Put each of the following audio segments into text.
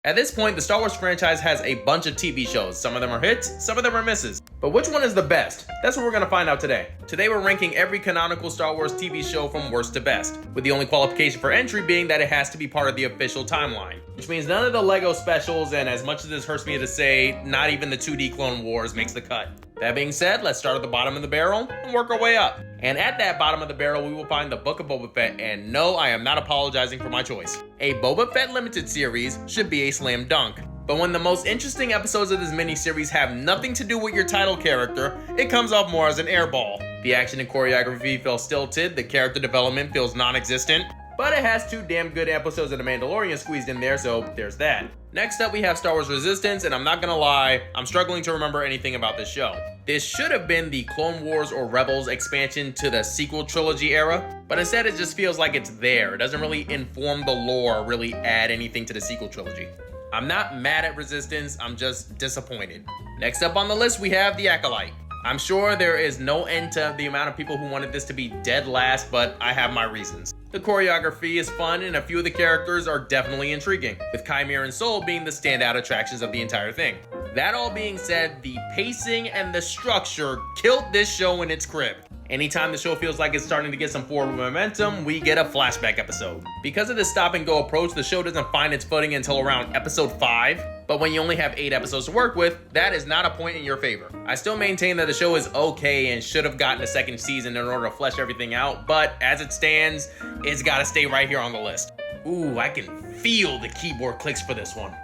At this point, the Star Wars franchise has a bunch of TV shows. Some of them are hits, some of them are misses. But which one is the best? That's what we're gonna find out today. Today we're ranking every canonical Star Wars TV show from worst to best, with the only qualification for entry being that it has to be part of the official timeline. Which means none of the LEGO specials, and as much as this hurts me to say, not even the 2D Clone Wars makes the cut. That being said, let's start at the bottom of the barrel and work our way up. And at that bottom of the barrel, we will find the Book of Boba Fett, and no, I am not apologizing for my choice. A Boba Fett limited series should be a slam dunk. But when the most interesting episodes of this miniseries have nothing to do with your title character, it comes off more as an airball. The action and choreography feels stilted, the character development feels non-existent, but it has 2 damn good episodes of The Mandalorian squeezed in there, so there's that. Next up, we have Star Wars Resistance, and I'm not gonna lie, I'm struggling to remember anything about this show. This should have been the Clone Wars or Rebels expansion to the sequel trilogy era, but instead it just feels like it's there. It doesn't really inform the lore or really add anything to the sequel trilogy. I'm not mad at Resistance, I'm just disappointed. Next up on the list, we have The Acolyte. I'm sure there is no end to the amount of people who wanted this to be dead last, but I have my reasons. The choreography is fun and a few of the characters are definitely intriguing, with Chimera and Soul being the standout attractions of the entire thing. That all being said, the pacing and the structure killed this show in its crib. Anytime the show feels like it's starting to get some forward momentum, we get a flashback episode. Because of this stop and go approach, the show doesn't find its footing until around episode 5, but when you only have 8 episodes to work with, that is not a point in your favor. I still maintain that the show is okay and should have gotten a second season in order to flesh everything out, but as it stands, it's gotta stay right here on the list. Ooh, I can feel the keyboard clicks for this one.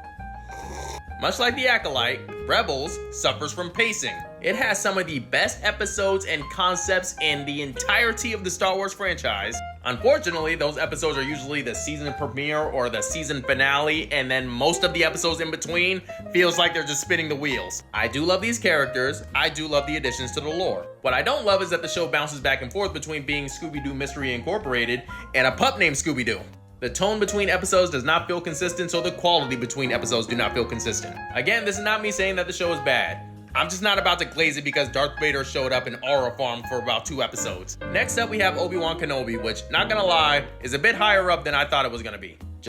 Much like The Acolyte, Rebels suffers from pacing. It has some of the best episodes and concepts in the entirety of the Star Wars franchise. Unfortunately, those episodes are usually the season premiere or the season finale, and then most of the episodes in between feels like they're just spinning the wheels. I do love these characters, I do love the additions to the lore. What I don't love is that the show bounces back and forth between being Scooby-Doo Mystery Incorporated and a pup named Scooby-Doo. The tone between episodes does not feel consistent, so the quality between episodes do not feel consistent. Again, this is not me saying that the show is bad. I'm just not about to glaze it because Darth Vader showed up in Aura Farm for about 2 episodes. Next up, we have Obi-Wan Kenobi, which, not gonna lie, is a bit higher up than I thought it was gonna be.